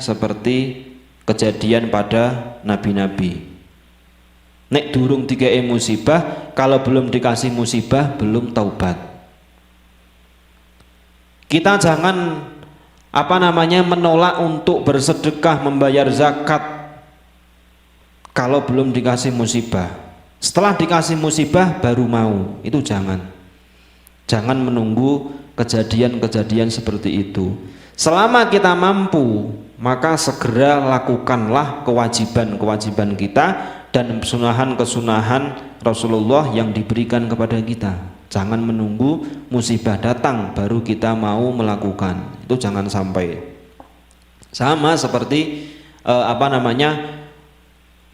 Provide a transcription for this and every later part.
seperti kejadian pada nabi-nabi. Nek durung dikei musibah, kalau belum dikasih musibah belum taubat. Kita jangan menolak untuk bersedekah, membayar zakat kalau belum dikasih musibah. Setelah dikasih musibah baru mau, itu jangan menunggu kejadian-kejadian seperti itu. Selama kita mampu, maka segera lakukanlah kewajiban-kewajiban kita dan kesunahan Rasulullah yang diberikan kepada kita. Jangan menunggu musibah datang baru kita mau melakukan. Itu jangan sampai. Sama seperti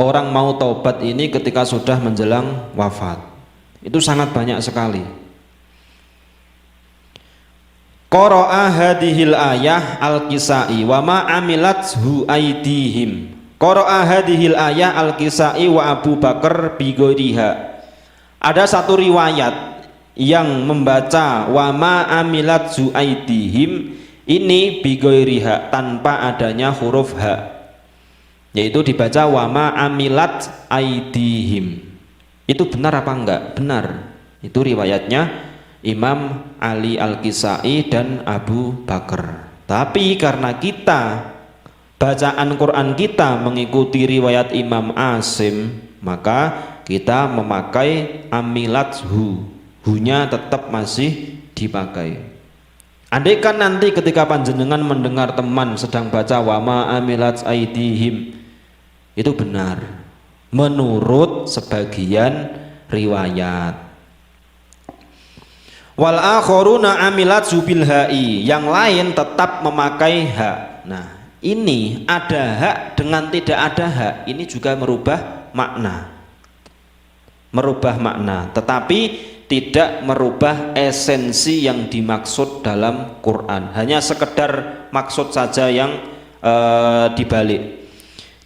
orang mau taubat ini ketika sudah menjelang wafat. Itu sangat banyak sekali. Qara'a hadhil ayah al-Kisai wa ma amilathu aydihim. Qara'a hadhil ayah al-Kisai wa Abu Bakar bi ghairiha. Ada satu riwayat yang membaca wa ma amilathu aydihim ini bi ghairiha tanpa adanya huruf ha. Yaitu dibaca wa ma amilat aydihim. Itu benar apa enggak? Benar. Itu riwayatnya Imam Ali Al-Kisai dan Abu Bakar. Tapi karena kita bacaan Quran kita mengikuti riwayat Imam Asim, maka kita memakai amilathu. Hunya tetap masih dipakai. Andaikan nanti ketika panjenengan mendengar teman sedang baca wa ma amilat aydihim, itu benar menurut sebagian riwayat. Wal akharuna amilat zubil ha'i, yang lain tetap memakai hak. Nah, ini ada hak dengan tidak ada hak, ini juga merubah makna, tetapi tidak merubah esensi yang dimaksud dalam Quran. Hanya sekedar maksud saja yang dibalik.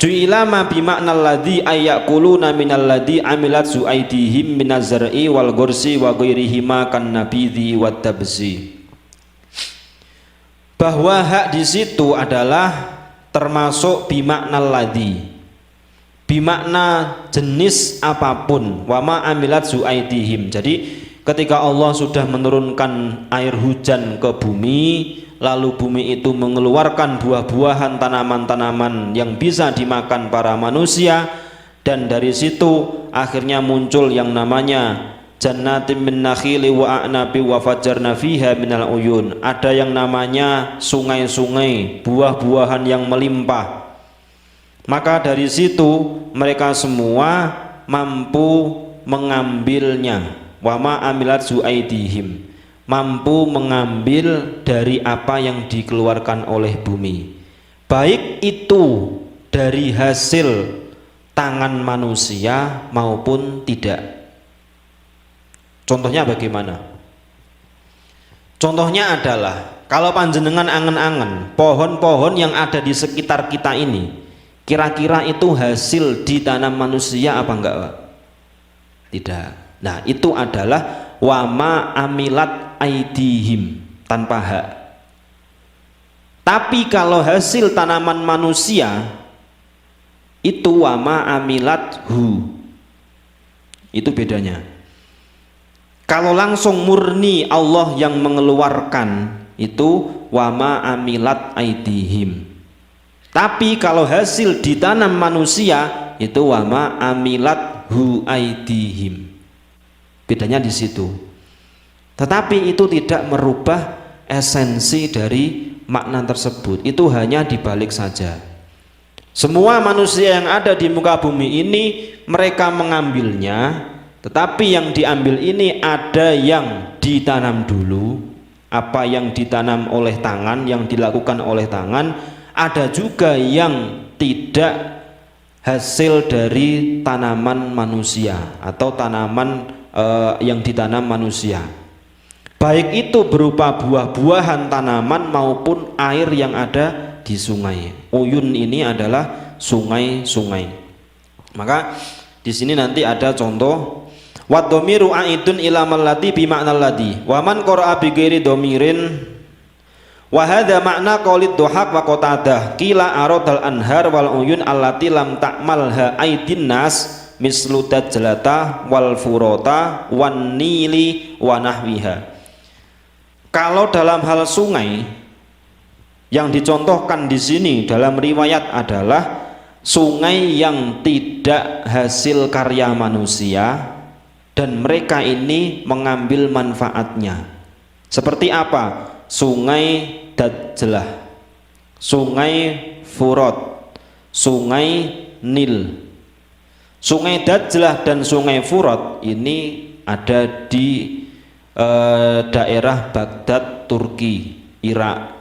Ju'ila ma bimaknal ladzi ayyakuluna minal ladzi amilat zu'aidihim minaz zar'i wal ghursi wa ghairihima kan nabidhi wat tabzi. Bahwa hak di situ adalah termasuk bimaknal ladzi, bimakna jenis apapun, wa ma amilat zu'aidihim. Jadi ketika Allah sudah menurunkan air hujan ke bumi, lalu bumi itu mengeluarkan buah-buahan, tanaman-tanaman yang bisa dimakan para manusia, dan dari situ akhirnya muncul yang namanya jannatin min nakhili wa a'nabi wa fajjarna fiha minal uyun. Ada yang namanya sungai-sungai, buah-buahan yang melimpah. Maka dari situ mereka semua mampu mengambilnya. Wa ma amilat zu'aidihim, mampu mengambil dari apa yang dikeluarkan oleh bumi, baik itu dari hasil tangan manusia maupun tidak. Contohnya bagaimana? Contohnya adalah kalau panjenengan angen-angen pohon-pohon yang ada di sekitar kita ini, kira-kira itu hasil ditanam manusia apa enggak, Pak? Tidak. Nah, itu adalah wa ma amilat aidihim, tanpa hak. Tapi kalau hasil tanaman manusia itu wa ma amilat hu, itu bedanya. Kalau langsung murni Allah yang mengeluarkan, itu wa ma amilat aidihim. Tapi kalau hasil ditanam manusia itu wa ma amilat hu aidihim. Bedanya di situ. Tetapi itu tidak merubah esensi dari makna tersebut. Itu hanya dibalik saja. Semua manusia yang ada di muka bumi ini mereka mengambilnya, tetapi yang diambil ini ada yang ditanam dulu, apa yang ditanam oleh tangan, yang dilakukan oleh tangan, ada juga yang tidak hasil dari tanaman manusia atau tanaman yang ditanam manusia, baik itu berupa buah-buahan tanaman maupun air yang ada di sungai. Uyun ini adalah sungai-sungai. Maka di sini nanti ada contoh wa dhamiru aidun ila mallati bi ma'nal ladhi wa man qara'a bi ghairi dhamirin Wa hadza makna qaulid Dhahak wa Qatadah qila aradal anhar wal uyun allati lam ta'malha aidin nas mislu dajlata wal furota wan nili wa nahwiha. Kalau dalam hal sungai yang dicontohkan di sini dalam riwayat adalah sungai yang tidak hasil karya manusia dan mereka ini mengambil manfaatnya. Seperti apa? Sungai Dajlah, sungai Furat, sungai Nil. Sungai Dajlah dan sungai Furat ini ada di daerah Baghdad, Turki, Irak.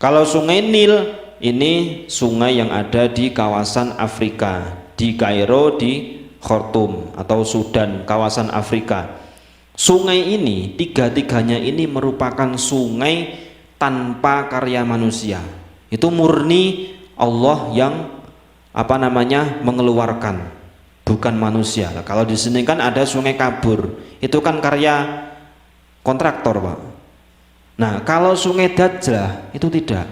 Kalau sungai Nil ini sungai yang ada di kawasan Afrika, di Kairo, di Khartoum atau Sudan, kawasan Afrika. Sungai ini, tiga-tiganya ini merupakan sungai tanpa karya manusia. Itu murni Allah yang mengeluarkan, bukan manusia. Nah, kalau di sini kan ada sungai Kabur, itu kan karya kontraktor, Pak. Nah, kalau sungai Dajlah itu tidak.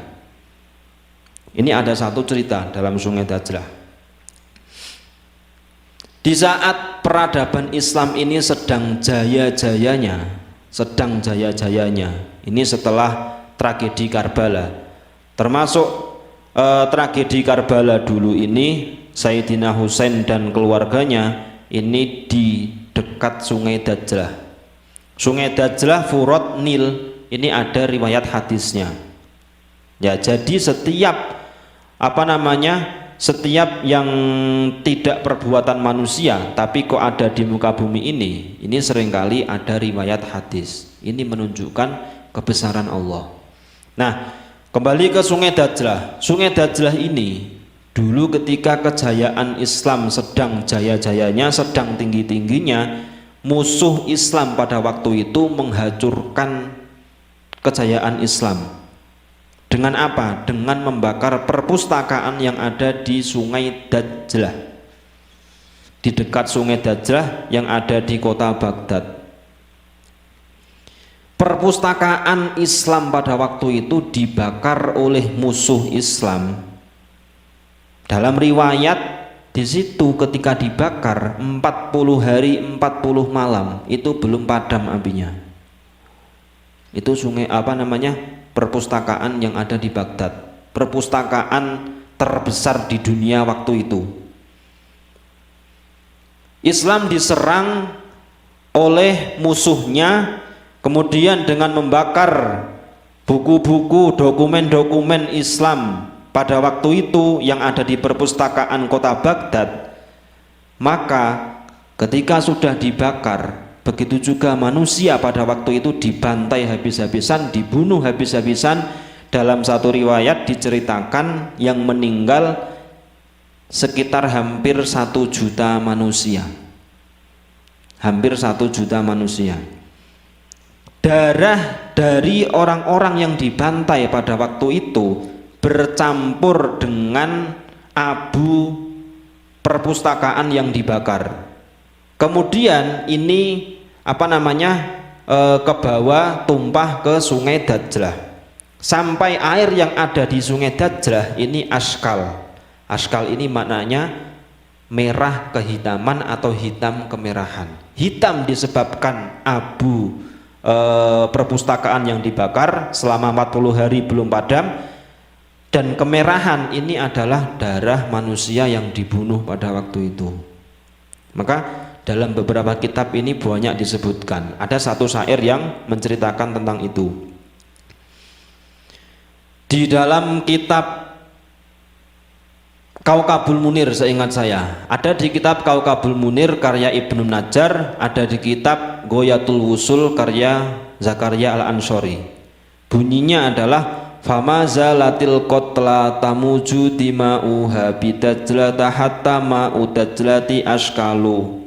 Ini ada satu cerita dalam sungai Dajlah. Di saat peradaban Islam ini sedang jaya-jayanya, ini setelah tragedi Karbala, termasuk tragedi Karbala dulu ini Sayyidina Husain dan keluarganya ini di dekat sungai Dajlah. Sungai Dajlah, Furat, Nil ini ada riwayat hadisnya. Ya, jadi setiap setiap yang tidak perbuatan manusia tapi kok ada di muka bumi ini seringkali ada riwayat hadis. Ini menunjukkan kebesaran Allah. Nah, kembali ke sungai Dajlah. Sungai Dajlah ini dulu ketika kejayaan Islam sedang jaya-jayanya, sedang tinggi-tingginya, musuh Islam pada waktu itu menghancurkan kejayaan Islam. Dengan apa? Dengan membakar perpustakaan yang ada di sungai Dajlah, di dekat sungai Dajlah yang ada di kota Baghdad. Perpustakaan Islam pada waktu itu dibakar oleh musuh Islam. Dalam riwayat di situ ketika dibakar 40 hari 40 malam itu belum padam apinya. Itu sungai perpustakaan yang ada di Baghdad, perpustakaan terbesar di dunia waktu itu. Islam diserang oleh musuhnya, kemudian dengan membakar buku-buku, dokumen-dokumen Islam pada waktu itu yang ada di perpustakaan kota Baghdad, maka ketika sudah dibakar, begitu juga manusia pada waktu itu dibantai habis-habisan, dibunuh habis-habisan. Dalam satu riwayat diceritakan yang meninggal sekitar hampir 1 juta manusia. Hampir 1 juta manusia. Darah dari orang-orang yang dibantai pada waktu itu bercampur dengan abu perpustakaan yang dibakar. Kemudian ini ke bawah, tumpah ke sungai Dajlah, sampai air yang ada di sungai Dajlah ini askal. Askal ini maknanya merah kehitaman atau hitam kemerahan. Hitam disebabkan abu perpustakaan yang dibakar selama 40 hari belum padam, dan kemerahan ini adalah darah manusia yang dibunuh pada waktu itu. Maka dalam beberapa kitab ini banyak disebutkan. Ada satu syair yang menceritakan tentang itu. Di dalam kitab Kaukabul Munir, seingat saya, ada di kitab Kaukabul Munir karya Ibnu Najjar, ada di kitab Ghoyatul Wusul karya Zakaria Al-Ansori. Bunyinya adalah fama zalatil qotla tamuju dima'uha bidajlata hatta ma'udajlati ashkalu.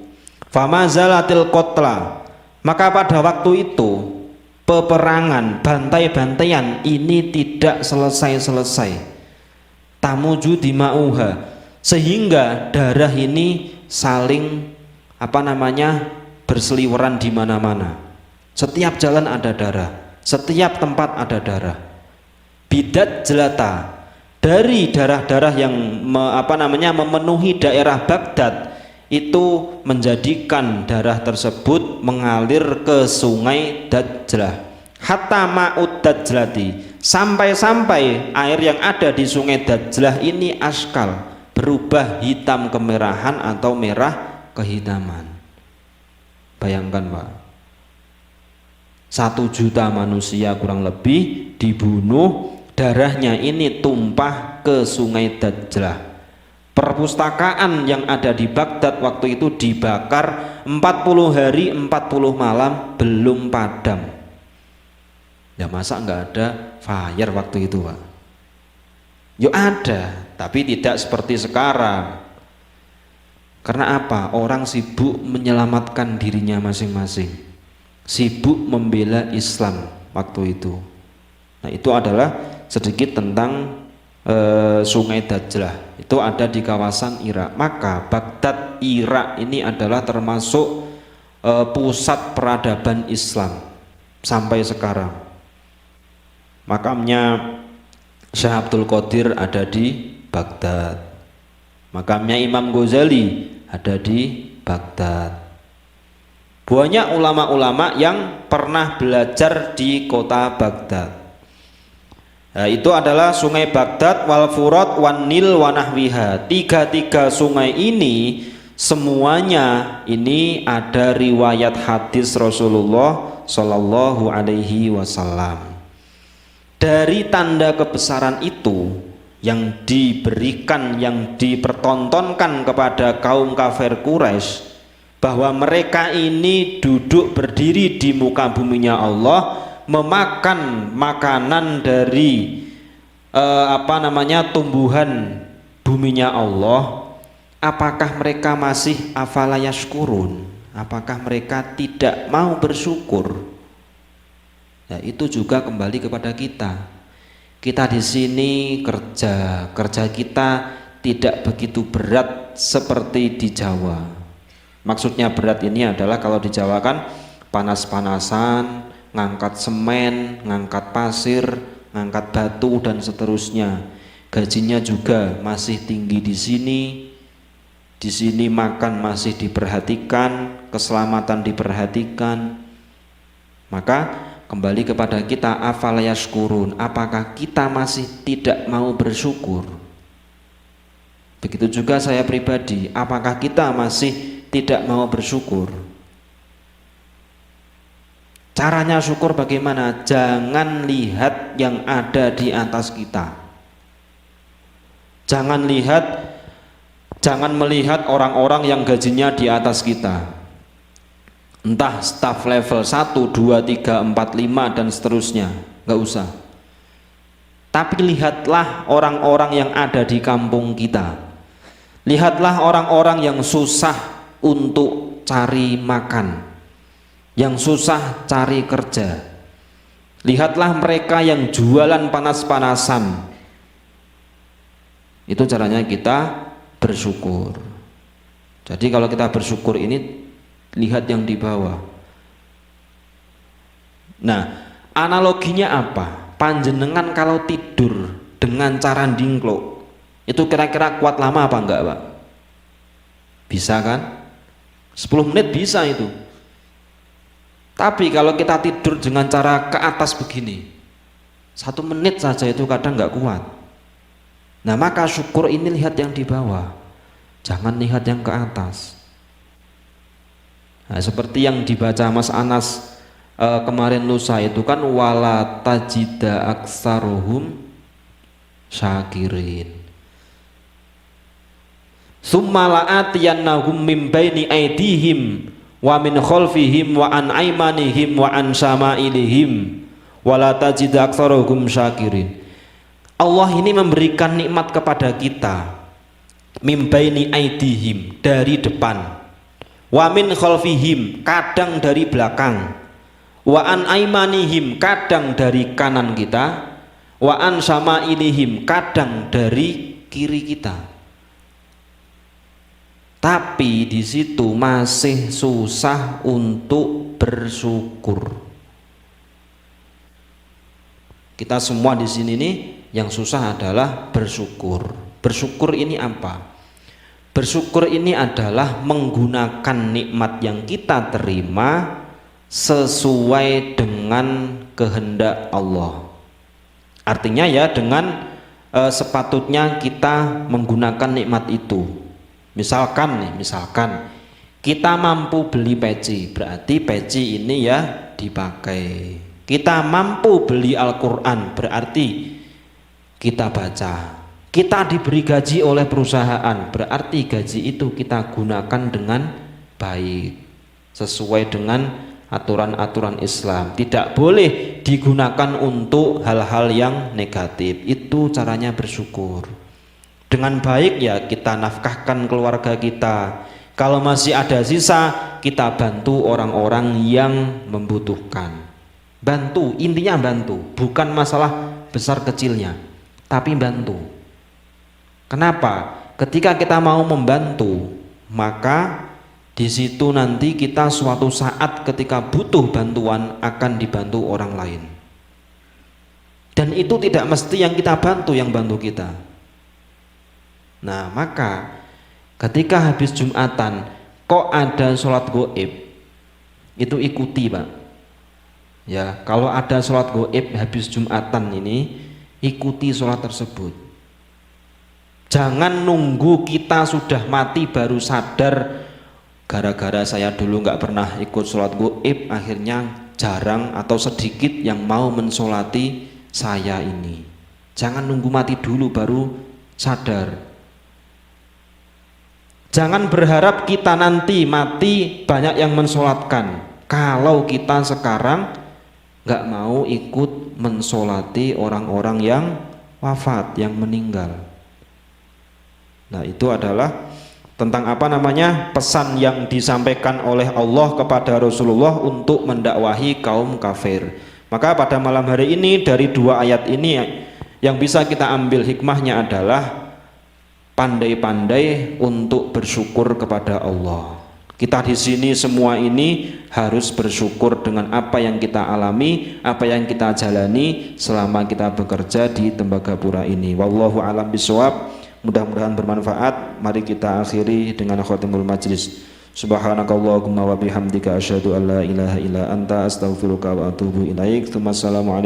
Fama zalatil qotla, maka pada waktu itu peperangan, bantai-bantaian ini tidak selesai-selesai. Tamuju dima'uha, sehingga darah ini saling berseliweran di mana-mana. Setiap jalan ada darah, setiap tempat ada darah. bidat jelata, dari darah-darah yang memenuhi daerah Baghdad, itu menjadikan darah tersebut mengalir ke sungai Dajlah. Hatta ma'ud Dajlati, sampai-sampai air yang ada di sungai Dajlah ini askal, berubah hitam kemerahan atau merah kehitaman. Bayangkan Pak, 1 juta manusia kurang lebih dibunuh, darahnya ini tumpah ke sungai Dajlah. Perpustakaan yang ada di Baghdad waktu itu dibakar 40 hari 40 malam belum padam. Ya masa nggak ada fire waktu itu Pak? Yuk ada, tapi tidak seperti sekarang. Karena apa? Orang sibuk menyelamatkan dirinya masing-masing, sibuk membela Islam waktu itu. Nah itu adalah sedikit tentang sungai Dajlah. Itu ada di kawasan Irak. Maka Baghdad Irak ini adalah termasuk pusat peradaban Islam sampai sekarang. Makamnya Syekh Abdul Qadir ada di Baghdad, makamnya Imam Ghazali ada di Baghdad. Banyak ulama-ulama yang pernah belajar di kota Baghdad. Nah, itu adalah sungai Baghdad, wal Furat, wan Nil, wa nahwiha. Tiga sungai ini semuanya ini ada riwayat hadis Rasulullah Shallallahu Alaihi Wasallam. Dari tanda kebesaran itu yang diberikan, yang dipertontonkan kepada kaum kafir Quraisy, bahwa mereka ini duduk berdiri di muka buminya Allah, memakan makanan dari tumbuhan buminya Allah. Apakah mereka masih afala yashkurun? Apakah mereka tidak mau bersyukur? Ya, itu juga kembali kepada kita. Kita di sini kerja kita tidak begitu berat seperti di Jawa. Maksudnya berat ini adalah kalau di Jawa kan panas-panasan, ngangkat semen, ngangkat pasir, ngangkat batu dan seterusnya. Gajinya juga masih tinggi di sini. Di sini makan masih diperhatikan, keselamatan diperhatikan. Maka kembali kepada kita, afala yashkurun, apakah kita masih tidak mau bersyukur? Begitu juga saya pribadi, apakah kita masih tidak mau bersyukur? Caranya syukur bagaimana? Jangan lihat yang ada di atas kita. Jangan melihat orang-orang yang gajinya di atas kita. Entah staf level 1, 2, 3, 4, 5 dan seterusnya. Enggak usah. Tapi lihatlah orang-orang yang ada di kampung kita. Lihatlah orang-orang yang susah untuk cari makan, yang susah cari kerja. Lihatlah mereka yang jualan panas-panasan. Itu caranya kita bersyukur. Jadi kalau kita bersyukur ini, lihat yang di bawah. Nah, analoginya apa? Panjenengan kalau tidur dengan cara dingklok, itu kira-kira kuat lama apa enggak Pak? Bisa kan? 10 menit bisa itu. Tapi kalau kita tidur dengan cara ke atas begini, 1 menit saja itu kadang nggak kuat. Nah maka syukur ini lihat yang di bawah, jangan lihat yang ke atas. Nah, seperti yang dibaca Mas Anas kemarin lusa itu kan, wala tajida aksaruhum syakirin. Summa la'atiyannahum min baini aidihim wa min khalfihim wa an aymanihim wa an syama'ilihim wala tajida aksaruhum syakirin. Allah ini memberikan nikmat kepada kita, min baini aidihim, dari depan, wa min khalfihim, kadang dari belakang, wa an aymanihim, kadang dari kanan kita, wa an syama'ilihim, kadang dari kiri kita. Tapi di situ masih susah untuk bersyukur. Kita semua di sini nih yang susah adalah bersyukur. Bersyukur ini apa? Bersyukur ini adalah menggunakan nikmat yang kita terima sesuai dengan kehendak Allah. Artinya ya dengan sepatutnya kita menggunakan nikmat itu. Misalkan kita mampu beli peci, berarti peci ini ya dipakai. Kita mampu beli Al-Quran, berarti kita baca. Kita diberi gaji oleh perusahaan, berarti gaji itu kita gunakan dengan baik, sesuai dengan aturan-aturan Islam. Tidak boleh digunakan untuk hal-hal yang negatif. Itu caranya bersyukur. Dengan baik ya kita nafkahkan keluarga kita. Kalau masih ada sisa, kita bantu orang-orang yang membutuhkan. Bantu, intinya bantu, bukan masalah besar kecilnya, tapi bantu. Kenapa? Ketika kita mau membantu, maka di situ nanti kita suatu saat ketika butuh bantuan akan dibantu orang lain. Dan itu tidak mesti yang kita bantu yang bantu kita. Nah, maka ketika habis Jumatan kok ada sholat goib, itu ikuti Pak. Ya, kalau ada sholat goib habis Jumatan ini, ikuti sholat tersebut. Jangan nunggu kita sudah mati baru sadar, gara-gara saya dulu nggak pernah ikut sholat goib, akhirnya jarang atau sedikit yang mau mensolati saya ini. Jangan nunggu mati dulu baru sadar. Jangan berharap kita nanti mati banyak yang mensolatkan, kalau kita sekarang nggak mau ikut mensolati orang-orang yang wafat, yang meninggal. Nah, itu adalah tentang apa namanya pesan yang disampaikan oleh Allah kepada Rasulullah untuk mendakwahi kaum kafir. Maka pada malam hari ini dari dua ayat ini yang bisa kita ambil hikmahnya adalah pandai-pandai untuk bersyukur kepada Allah. Kita di sini semua ini harus bersyukur dengan apa yang kita alami, apa yang kita jalani selama kita bekerja di Tembagapura ini. Wallahu a'lam bishawab. Mudah-mudahan bermanfaat. Mari kita akhiri dengan khatimul majlis. Subhanakallahumma wa bihamdika asyhadu an la ilaha illa anta astaghfiruka wa atubu ilaik. Assalamualaikum.